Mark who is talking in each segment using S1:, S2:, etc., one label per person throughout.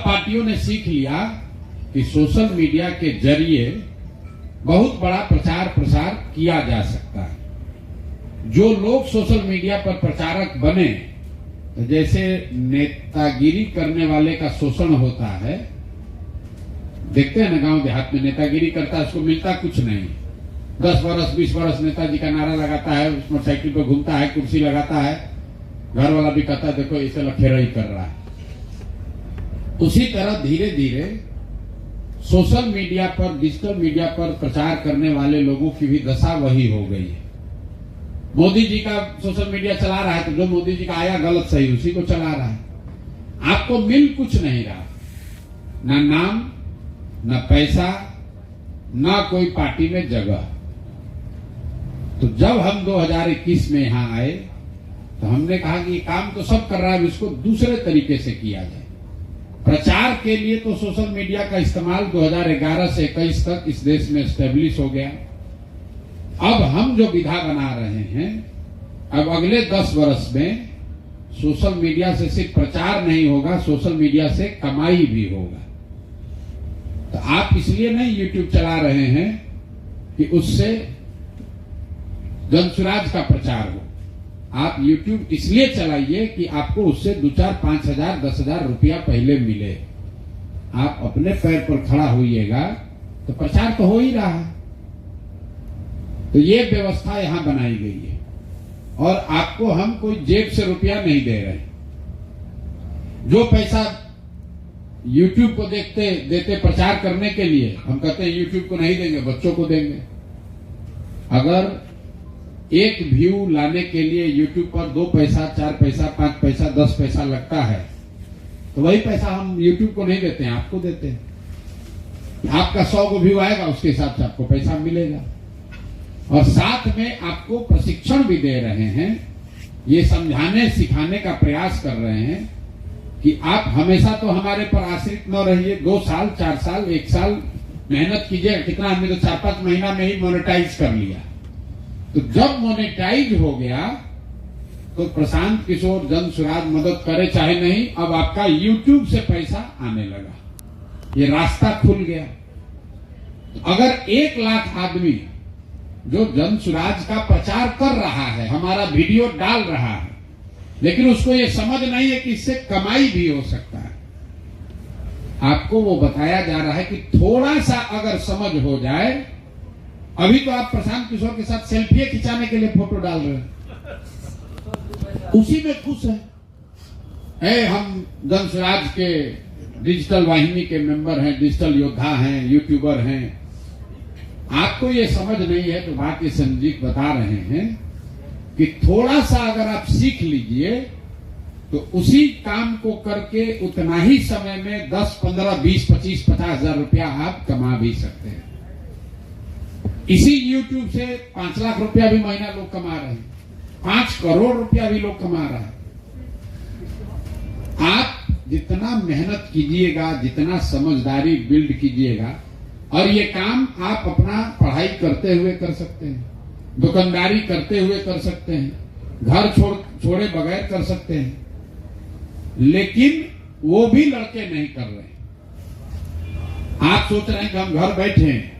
S1: पार्टियों ने सीख लिया कि सोशल मीडिया के जरिए बहुत बड़ा प्रचार प्रसार किया जा सकता है। जो लोग सोशल मीडिया पर प्रचारक बने, तो जैसे नेतागिरी करने वाले का शोषण होता है, देखते हैं ना गांव देहात में नेतागिरी करता है, उसको मिलता कुछ नहीं। 10 वर्ष 20 वर्ष नेताजी का नारा लगाता है, उस मोटरसाइकिल पर घूमता है, कुर्सी लगाता है, घर वाला भी कहता है देखो इसे लखेरा ही कर रहा है। उसी तरह धीरे धीरे सोशल मीडिया पर, डिजिटल मीडिया पर प्रचार करने वाले लोगों की भी दशा वही हो गई है। मोदी जी का सोशल मीडिया चला रहा है, तो जो मोदी जी का आया गलत सही उसी को चला रहा है। आपको मिल कुछ नहीं रहा, ना नाम, ना पैसा, ना कोई पार्टी में जगह। तो जब हम 2021 में यहां आए तो हमने कहा कि ये काम तो सब कर रहा है, इसको दूसरे तरीके से किया जाए। प्रचार के लिए तो सोशल मीडिया का इस्तेमाल 2011 से 21 तक इस देश में एस्टेब्लिश हो गया। अब हम जो विधा बना रहे हैं, अब अगले 10 वर्ष में सोशल मीडिया से सिर्फ प्रचार नहीं होगा, सोशल मीडिया से कमाई भी होगा। तो आप इसलिए नहीं यूट्यूब चला रहे हैं कि उससे जनसुराज का प्रचार हो। आप यूट्यूब इसलिए चलाइए कि आपको उससे 2-4, 5,000, 10,000 रुपया पहले मिले। आप अपने पैर पर खड़ा होइएगा तो प्रचार तो हो ही रहा है। तो ये व्यवस्था यहां बनाई गई है और आपको हम कोई जेब से रुपया नहीं दे रहे। जो पैसा यूट्यूब को देते प्रचार करने के लिए, हम कहते हैं यूट्यूब को नहीं देंगे, बच्चों को देंगे। अगर एक व्यू लाने के लिए यूट्यूब पर 2 पैसा, 4 पैसा, 5 पैसा, 10 पैसा लगता है, तो वही पैसा हम यूट्यूब को नहीं देते हैं, आपको देते हैं। आपका 100 को व्यू आएगा, उसके हिसाब से आपको पैसा मिलेगा। और साथ में आपको प्रशिक्षण भी दे रहे हैं, ये समझाने सिखाने का प्रयास कर रहे हैं कि आप हमेशा तो हमारे पर आश्रित न रहिए। 2 साल, 4 साल, 1 साल मेहनत कीजिए। कितना हमने तो 4-5 महीना में ही मोनेटाइज कर लिया। तो जब मोनेटाइज हो गया तो प्रशांत किशोर जनसुराज मदद करे चाहे नहीं, अब आपका यूट्यूब से पैसा आने लगा, ये रास्ता खुल गया। तो अगर 1 लाख आदमी जो जनसुराज का प्रचार कर रहा है, हमारा वीडियो डाल रहा है, लेकिन उसको ये समझ नहीं है कि इससे कमाई भी हो सकता है, आपको वो बताया जा रहा है कि थोड़ा सा अगर समझ हो जाए। अभी तो आप प्रशांत किशोर के साथ सेल्फी खिंचाने के लिए फोटो डाल रहे हैं, उसी में खुश है। हम जनसुराज के डिजिटल वाहिनी के मेंबर हैं, डिजिटल योद्धा हैं, यूट्यूबर हैं। आपको ये समझ नहीं है तो बात ये संजीत बता रहे हैं कि थोड़ा सा अगर आप सीख लीजिए तो उसी काम को करके उतना ही समय में 10, 15, 20, 25, 50,000 रुपया आप कमा भी सकते हैं। इसी यूट्यूब से 5 लाख रुपया भी महीना लोग कमा रहे हैं, 5 करोड़ रुपया भी लोग कमा रहे हैं। आप जितना मेहनत कीजिएगा, जितना समझदारी बिल्ड कीजिएगा, और ये काम आप अपना पढ़ाई करते हुए कर सकते हैं, दुकानदारी करते हुए कर सकते हैं, घर छोड़े बगैर कर सकते हैं, लेकिन वो भी लड़के नहीं कर रहे। आप सोच रहे हैं कि हम घर बैठे हैं,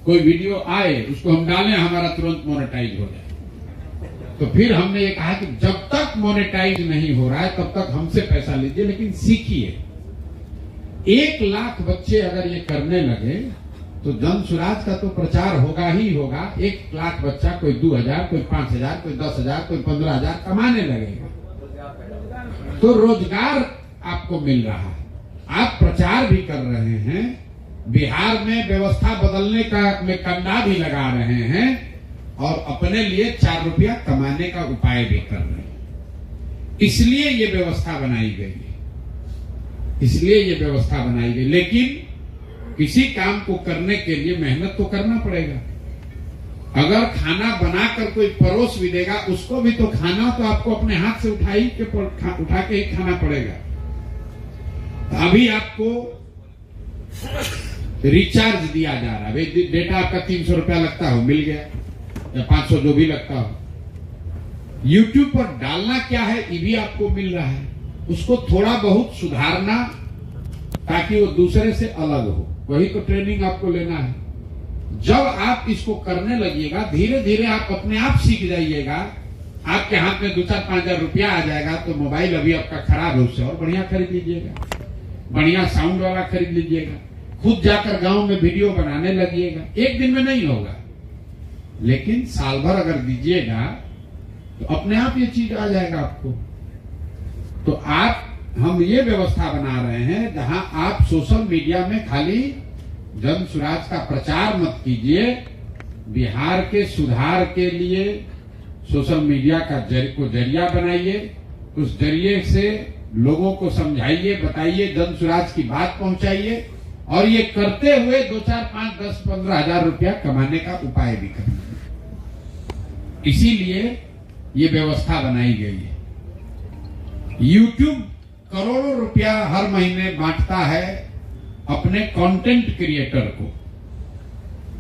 S1: कोई वीडियो आए उसको हम डालें, हमारा तुरंत मोनेटाइज हो जाए। तो फिर हमने ये कहा कि जब तक मोनेटाइज नहीं हो रहा है तब तक हमसे पैसा लीजिए, लेकिन सीखिए। 1 लाख बच्चे अगर ये करने लगे तो जनसुराज का तो प्रचार होगा ही होगा। 1 लाख बच्चा कोई 2,000, कोई 5,000, कोई 10,000, कोई 15,000 कमाने लगेगा, तो रोजगार आपको मिल रहा है। आप प्रचार भी कर रहे हैं, बिहार में व्यवस्था बदलने का में कंधा भी लगा रहे हैं, और अपने लिए 4 रुपया कमाने का उपाय भी कर रहे हैं। इसलिए ये व्यवस्था बनाई गई है, इसलिए ये व्यवस्था बनाई गई। लेकिन किसी काम को करने के लिए मेहनत तो करना पड़ेगा। अगर खाना बनाकर कोई परोस भी देगा, उसको भी तो खाना तो आपको अपने हाथ से उठा के ही खाना पड़ेगा। अभी आपको रिचार्ज दिया जा रहा है, डेटा आपका 300 रुपया लगता हो, मिल गया, या 500 जो भी लगता हो। यूट्यूब पर डालना क्या है ये भी आपको मिल रहा है, उसको थोड़ा बहुत सुधारना ताकि वो दूसरे से अलग हो। वही तो ट्रेनिंग आपको लेना है। जब आप इसको करने लगिएगा, धीरे धीरे आप अपने आप सीख जाइएगा। आपके हाथ में 2-4-5 हजार रुपया आ जाएगा तो मोबाइल अभी आपका खराब है, उससे और बढ़िया खरीद लीजिएगा, बढ़िया साउंड वाला खरीद लीजिएगा, खुद जाकर गांव में वीडियो बनाने लगिएगा। एक दिन में नहीं होगा, लेकिन साल भर अगर दीजिएगा तो अपने आप ये चीज आ जाएगा आपको। तो हम ये व्यवस्था बना रहे हैं जहां आप सोशल मीडिया में खाली जन स्वराज का प्रचार मत कीजिए, बिहार के सुधार के लिए सोशल मीडिया का जरिया बनाइए। उस जरिए से लोगों को समझाइए, बताइए, जन स्वराज की बात पहुंचाइए, और ये करते हुए 2-4-5-10-15 हजार रुपया कमाने का उपाय भी करें। इसीलिए ये व्यवस्था बनाई गई है। YouTube करोड़ों रुपया हर महीने बांटता है अपने कंटेंट क्रिएटर को,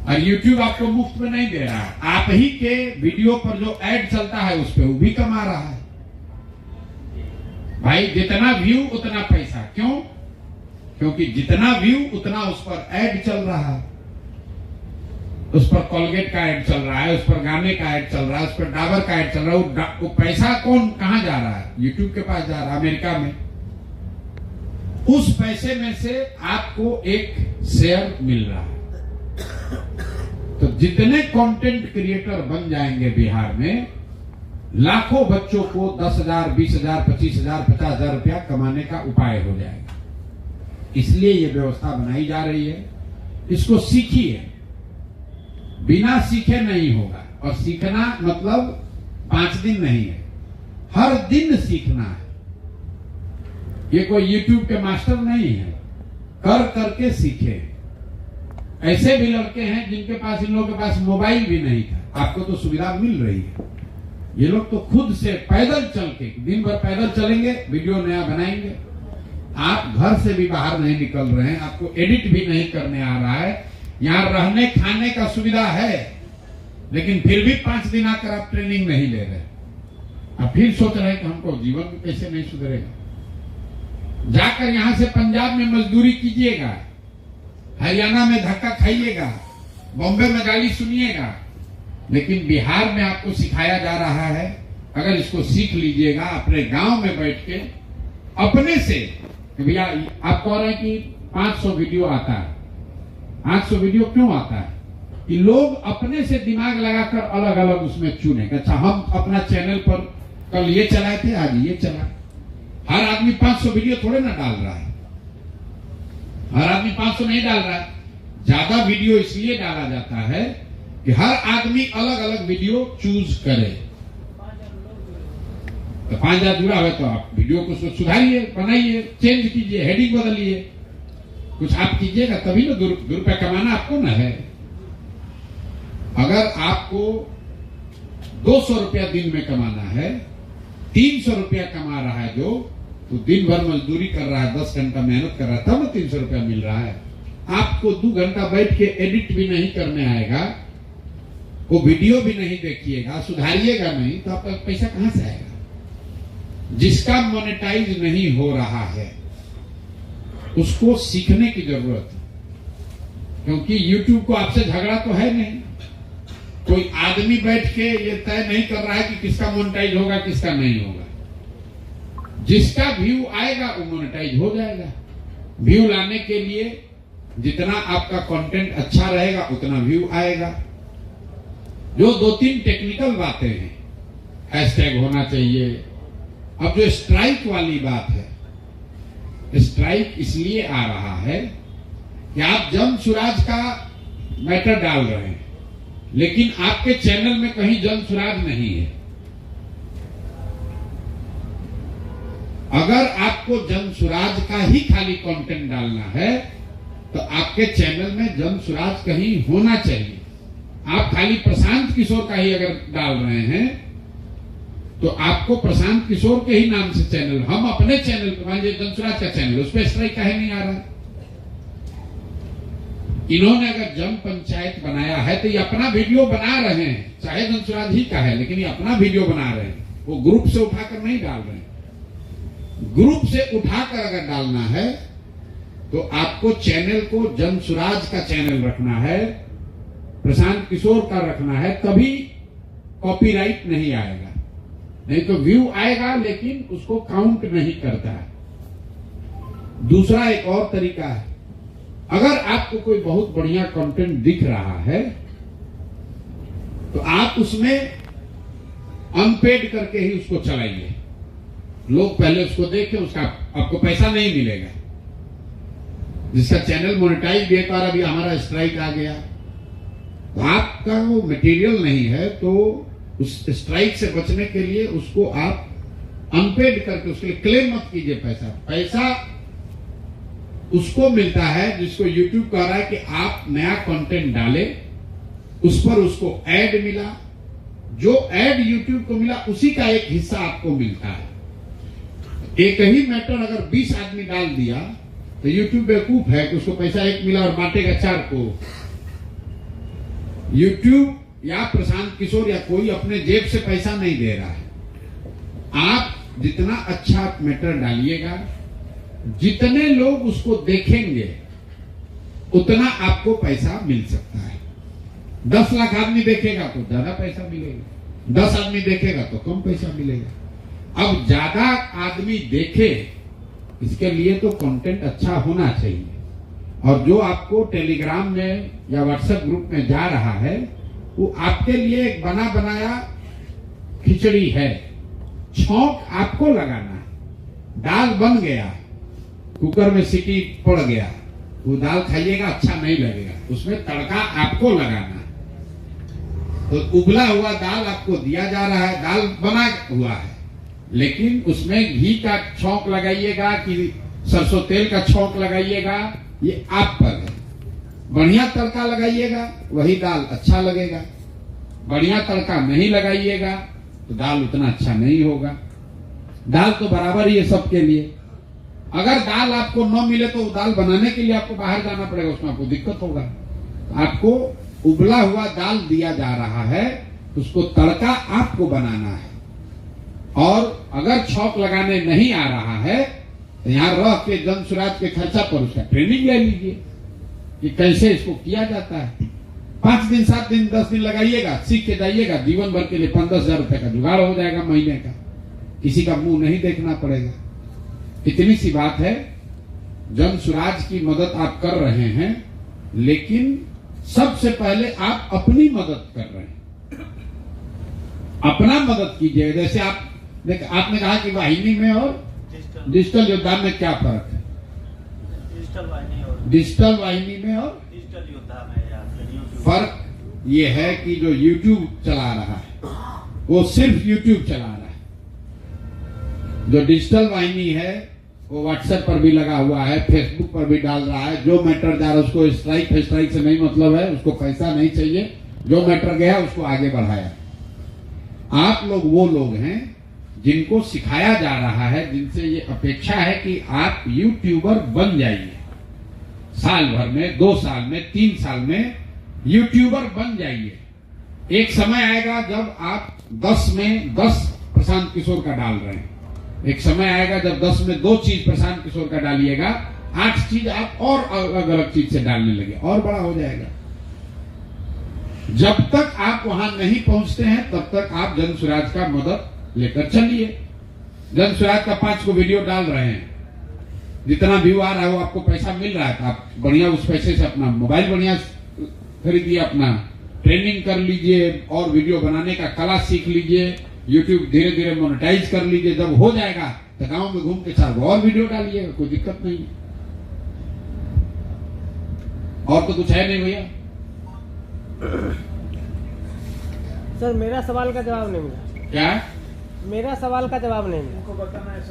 S1: और YouTube आपको मुफ्त में नहीं दे रहा है। आप ही के वीडियो पर जो ऐड चलता है उस पर वो भी कमा रहा है। भाई जितना व्यू उतना पैसा। क्यों? क्योंकि जितना व्यू उतना उस पर ऐड चल रहा है। उस पर कोलगेट का ऐड चल रहा है, उस पर गाने का ऐड चल रहा है, उस पर डाबर का ऐड चल रहा है। वो पैसा कहां जा रहा है? YouTube के पास जा रहा है, अमेरिका में। उस पैसे में से आपको एक शेयर मिल रहा है। तो जितने कंटेंट क्रिएटर बन जाएंगे बिहार में, लाखों बच्चों को 10,000, 20,000, 25,000, 50,000 रुपया कमाने का उपाय हो जाएगा। इसलिए यह व्यवस्था बनाई जा रही है। इसको सीखिए, बिना सीखे नहीं होगा। और सीखना मतलब 5 दिन नहीं है, हर दिन सीखना है। ये कोई YouTube के मास्टर नहीं है, कर करके सीखे। ऐसे भी लड़के हैं जिनके पास, इन लोगों के पास मोबाइल भी नहीं था, आपको तो सुविधा मिल रही है। ये लोग तो खुद से पैदल चल के, दिन भर पैदल चलेंगे, वीडियो नया बनाएंगे। आप घर से भी बाहर नहीं निकल रहे हैं, आपको एडिट भी नहीं करने आ रहा है। यहाँ रहने खाने का सुविधा है, लेकिन फिर भी 5 दिन आकर आप ट्रेनिंग नहीं ले रहे। अब फिर सोच रहे हैं कि हमको जीवन में कैसे नहीं सुधरेगा। जाकर यहां से पंजाब में मजदूरी कीजिएगा, हरियाणा में धक्का खाइएगा, बॉम्बे में गाली सुनिएगा, लेकिन बिहार में आपको सिखाया जा रहा है। अगर इसको सीख लीजिएगा अपने गांव में बैठ के अपने से, भैया आप कह रहे हैं कि 500 वीडियो आता है। 500 वीडियो क्यों आता है? कि लोग अपने से दिमाग लगाकर अलग अलग उसमें चुने। अच्छा, हम अपना चैनल पर कल ये चलाए थे, आज ये चला। हर आदमी 500 वीडियो थोड़े ना डाल रहा है, हर आदमी 500 नहीं डाल रहा है। ज्यादा वीडियो इसलिए डाला जाता है कि हर आदमी अलग अलग वीडियो चूज करे। तो 5,000 जुड़ा हुआ तो आप वीडियो को सुधारिए, बनाइए, चेंज कीजिए, हेडिंग बदलिए, कुछ आप कीजिएगा तभी ना 2 रुपया कमाना आपको ना है। अगर आपको 200 रुपया दिन में कमाना है, 300 रुपया कमा रहा है जो, तो दिन भर मजदूरी कर रहा है, 10 घंटा मेहनत कर रहा है, तब ना 300 रुपया मिल रहा है। आपको 2 घंटा बैठ के एडिट भी नहीं करने आएगा, वो वीडियो भी नहीं देखिएगा, सुधारिएगा नहीं, तो आपका पैसा कहां से आएगा? जिसका मोनेटाइज नहीं हो रहा है उसको सीखने की जरूरत है, क्योंकि YouTube को आपसे झगड़ा तो है नहीं। कोई आदमी बैठ के ये तय नहीं कर रहा है कि किसका मोनेटाइज होगा, किसका नहीं होगा। जिसका व्यू आएगा वो मोनेटाइज हो जाएगा। व्यू लाने के लिए जितना आपका कंटेंट अच्छा रहेगा उतना व्यू आएगा। जो 2-3 टेक्निकल बातें हैं, हैशटैग होना चाहिए। अब जो स्ट्राइक वाली बात है, स्ट्राइक इसलिए आ रहा है कि आप जन स्वराज का मैटर डाल रहे हैं, लेकिन आपके चैनल में कहीं जन स्वराज नहीं है। अगर आपको जन स्वराज का ही खाली कंटेंट डालना है तो आपके चैनल में जन स्वराज कहीं होना चाहिए। आप खाली प्रशांत किशोर का ही अगर डाल रहे हैं तो आपको प्रशांत किशोर के ही नाम से चैनल, हम अपने चैनल पर, मान लीजिए जन स्वराज का चैनल, उस पर स्ट्राइक काहे नहीं आ रहा? इन्होंने अगर जन पंचायत बनाया है तो ये अपना वीडियो बना रहे हैं, चाहे जन स्वराज ही का है, लेकिन ये अपना वीडियो बना रहे हैं, वो ग्रुप से उठाकर नहीं डाल रहे हैं। ग्रुप से उठाकर अगर डालना है तो आपको चैनल को जनसुराज का चैनल रखना है, प्रशांत किशोर का रखना है, तभी कॉपीराइट नहीं आएगा। नहीं तो व्यू आएगा लेकिन उसको काउंट नहीं करता है। दूसरा एक और तरीका है, अगर आपको कोई बहुत बढ़िया कंटेंट दिख रहा है तो आप उसमें अनपेड करके ही उसको चलाइए। लोग पहले उसको देखें, उसका आपको पैसा नहीं मिलेगा। जिसका चैनल मोनेटाइज भी है, और अभी हमारा स्ट्राइक आ गया, तो आपका वो मटेरियल नहीं है, तो उस स्ट्राइक से बचने के लिए उसको आप अनपेड करके उसके लिए क्लेम मत कीजिए। पैसा उसको मिलता है जिसको यूट्यूब कह रहा है कि आप नया कंटेंट डाले, उस पर उसको ऐड मिला, जो ऐड यूट्यूब को मिला उसी का एक हिस्सा आपको मिलता है। एक ही मैटर अगर 20 आदमी डाल दिया तो यूट्यूब बेवकूफ है कि उसको पैसा एक मिला और बांटेगा 4 को। यूट्यूब या प्रशांत किशोर या कोई अपने जेब से पैसा नहीं दे रहा है। आप जितना अच्छा मैटर डालिएगा, जितने लोग उसको देखेंगे उतना आपको पैसा मिल सकता है। 10 लाख आदमी देखेगा तो ज्यादा पैसा मिलेगा, 10 आदमी देखेगा तो कम पैसा मिलेगा। अब ज्यादा आदमी देखे इसके लिए तो कंटेंट अच्छा होना चाहिए। और जो आपको टेलीग्राम में या व्हाट्सएप ग्रुप में जा रहा है वो आपके लिए एक बना बनाया खिचड़ी है। छौंक आपको लगाना है। दाल बन गया, कुकर में सीटी पड़ गया, वो दाल खाइएगा अच्छा नहीं लगेगा, उसमें तड़का आपको लगाना है। तो उबला हुआ दाल आपको दिया जा रहा है, दाल बना हुआ है, लेकिन उसमें घी का छौंक लगाइएगा कि सरसों तेल का छौंक लगाइएगा, ये आप पर है। बढ़िया तड़का लगाइएगा वही दाल अच्छा लगेगा, बढ़िया तड़का नहीं लगाइएगा तो दाल उतना अच्छा नहीं होगा। दाल तो बराबर ही है सबके लिए। अगर दाल आपको न मिले तो दाल बनाने के लिए आपको बाहर जाना पड़ेगा, उसमें आपको दिक्कत होगा। आपको उबला हुआ दाल दिया जा रहा है, उसको तड़का आपको बनाना है। और अगर छौंक लगाने नहीं आ रहा है तो यहाँ रह के जनसुराज के खर्चा पर उसका ट्रेनिंग ले लीजिए कि कैसे इसको किया जाता है। 5 दिन 7 दिन 10 दिन लगाइएगा, सीख के जाइएगा, जीवन भर के लिए 5-10 हजार रुपए का जुगाड़ हो जाएगा महीने का। किसी का मुंह नहीं देखना पड़ेगा। इतनी सी बात है। जनसुराज की मदद आप कर रहे हैं, लेकिन सबसे पहले आप अपनी मदद कर रहे हैं। अपना मदद कीजिए। जैसे आपने कहा कि वाहिनी में और डिजिटल योद्धा में क्या फर्क है? डिजिटल वाहिनी में और
S2: डिजिटल योद्धा में
S1: फर्क ये है कि जो यूट्यूब चला रहा है वो सिर्फ यूट्यूब चला रहा है। जो डिजिटल वाहिनी है वो व्हाट्सएप पर भी लगा हुआ है, फेसबुक पर भी डाल रहा है। जो मैटर जा रहा है उसको स्ट्राइक से नहीं मतलब है, उसको पैसा नहीं चाहिए। जो मैटर गया उसको आगे बढ़ाया। आप लोग वो लोग हैं जिनको सिखाया जा रहा है, जिनसे ये अपेक्षा है कि आप यूट्यूबर बन जाइए। साल भर में, 2 साल में, 3 साल में यूट्यूबर बन जाइए। एक समय आएगा जब आप 10 में 10 प्रशांत किशोर का डाल रहे हैं। एक समय आएगा जब 10 में 2 चीज प्रशांत किशोर का डालिएगा, 8 चीज आप और अलग अलग चीज से डालने लगे, और बड़ा हो जाएगा। जब तक आप वहां नहीं पहुंचते हैं तब तक आप जनसुराज का मदद लेकर चलिए। जनसुराज का 5 को वीडियो डाल रहे हैं, जितना व्यू आ रहा है वो आपको पैसा मिल रहा है। आप बढ़िया उस पैसे से अपना मोबाइल बढ़िया खरीदिए, अपना ट्रेनिंग कर लीजिए और वीडियो बनाने का कला सीख लीजिए। यूट्यूब धीरे धीरे मोनेटाइज कर लीजिए। जब हो जाएगा तो गांव में घूम के 4 और वीडियो डालिएगा, कोई दिक्कत नहीं है। और तो कुछ है नहीं भैया।
S3: सर मेरा सवाल का जवाब नहीं मिला।
S1: क्या?
S3: मेरा सवाल का जवाब नहीं मिला।
S2: उनको बताना है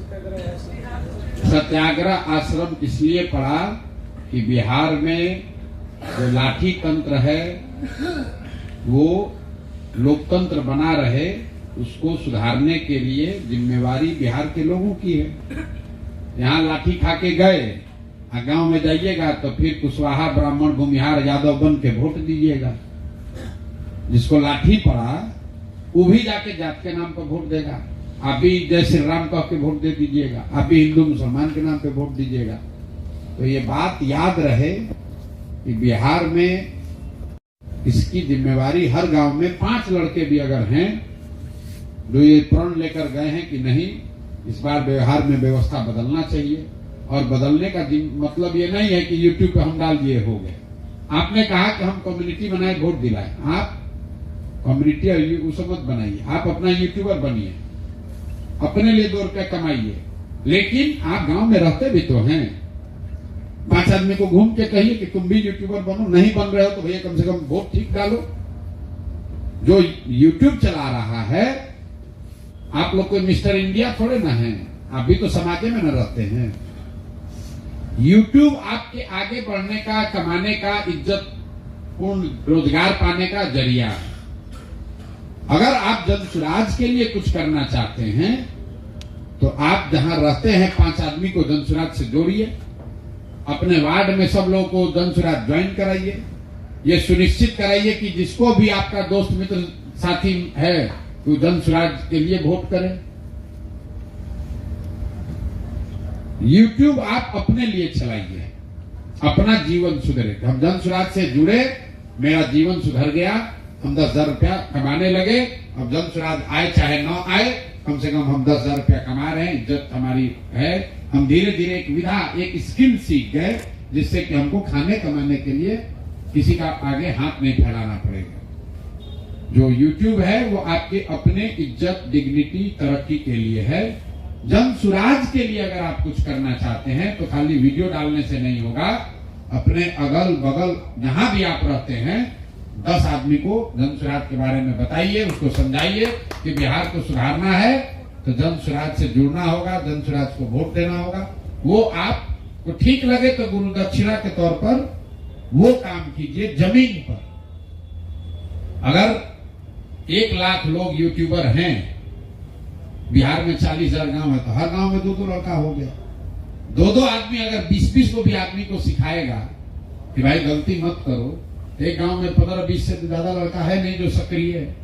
S1: सत्याग्रह आश्रम इसलिए पड़ा कि बिहार में जो लाठी तंत्र है वो लोकतंत्र बना रहे, उसको सुधारने के लिए जिम्मेवारी बिहार के लोगों की है। यहाँ लाठी खा के गए, गांव में जाइएगा तो फिर कुशवाहा ब्राह्मण भूमिहार यादव बन के वोट दीजिएगा। जिसको लाठी पड़ा वो भी जाके जात के नाम पर वोट देगा। आप भी जय श्री राम कह के वोट दे दीजिएगा, आप भी हिंदू मुसलमान के नाम पे वोट दीजिएगा। तो ये बात याद रहे कि बिहार में इसकी जिम्मेवारी हर गांव में 5 लड़के भी अगर हैं जो ये प्रण लेकर गए हैं कि नहीं इस बार बिहार में व्यवस्था बदलना चाहिए, और बदलने का मतलब ये नहीं है कि यूट्यूब पे हम डाल दिए हो गए। आपने कहा कि हम कम्युनिटी बनाए वोट दिलाए, आप कम्युनिटी उसे मत बनाइए, आप अपना यूट्यूबर बनिए, अपने लिए 2 रुपया कमाइए, लेकिन आप गांव में रहते भी तो हैं। 5 आदमी को घूम के कहिए कि तुम भी यूट्यूबर बनो, नहीं बन रहे हो तो भैया कम से कम वोट ठीक डालो। जो यूट्यूब चला रहा है, आप लोग कोई मिस्टर इंडिया थोड़े ना है, आप भी तो समाज में न रहते हैं। यूट्यूब आपके आगे बढ़ने का, कमाने का, इज्जत पूर्ण रोजगार पाने का जरिया है। अगर आप जनसुराज के लिए कुछ करना चाहते हैं तो आप जहां रहते हैं 5 आदमी को जनसुराज से जोड़िए, अपने वार्ड में सब लोगों को जनसुराज ज्वाइन कराइए, ये सुनिश्चित कराइए कि जिसको भी आपका दोस्त मित्र साथी है वो जनसुराज के लिए वोट करे। यूट्यूब आप अपने लिए चलाइए, अपना जीवन सुधरे। हम जनसुराज से जुड़े, मेरा जीवन सुधर गया, हम 10,000 रुपया कमाने लगे। अब जनसुराज आए चाहे न आए, कम से कम हम 10,000 रुपया कमा रहे हैं, इज्जत हमारी है। हम धीरे धीरे एक विधा, एक स्किल सीख गए जिससे कि हमको खाने कमाने के लिए किसी का आगे हाथ नहीं फैलाना पड़ेगा। जो यूट्यूब है वो आपके अपने इज्जत, डिग्निटी, तरक्की के लिए है। जनसुराज के लिए अगर आप कुछ करना चाहते हैं तो खाली वीडियो डालने से नहीं होगा। अपने अगल बगल जहां भी आप रहते हैं 10 आदमी को जनसुराज के बारे में बताइए, उसको समझाइए कि बिहार को सुधारना है तो जनसुराज से जुड़ना होगा, जनसुराज को वोट देना होगा। वो आपको ठीक लगे तो गुरु दक्षिणा के तौर पर वो काम कीजिए जमीन पर। अगर 1 लाख लोग यूट्यूबर हैं, बिहार में 40,000 गांव है तो हर गांव में 2-2 लड़का हो गया। 2-2 आदमी अगर 20-20 को भी आदमी को सिखाएगा कि भाई गलती मत करो, एक गांव में 15-20 से ज्यादा लड़का है नहीं जो सक्रिय है,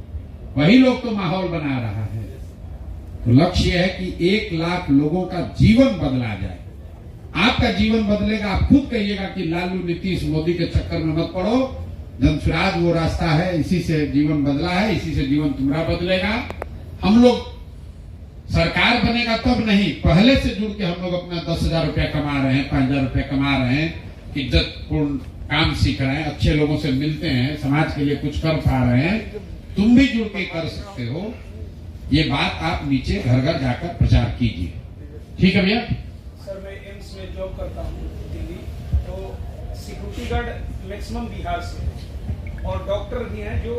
S1: वही लोग तो माहौल बना रहा है। तो लक्ष्य है कि 1 लाख लोगों का जीवन बदला जाए। आपका जीवन बदलेगा, आप खुद कहिएगा कि लालू, नीतीश, मोदी के चक्कर में मत पड़ो। जनसुराज वो रास्ता है, इसी से जीवन बदला है, इसी से जीवन तुम्हारा बदलेगा। हम लोग सरकार बनेगा तब नहीं, पहले से जुड़ के हम लोग अपना 10,000 रुपया कमा रहे हैं, 5,000 रुपया कमा रहे हैं, इज्जतपूर्ण काम सीख रहे हैं, अच्छे लोगों से मिलते हैं, समाज के लिए कुछ कर पा रहे हैं। तुम भी जुड़ के कर सकते हो। ये बात आप नीचे घर घर जाकर प्रचार कीजिए। ठीक है भैया।
S4: सर मैं एम्स में जॉब करता हूँ दिल्ली, तो सिक्योरिटी गार्ड मैक्सिमम बिहार से और डॉक्टर भी हैं जो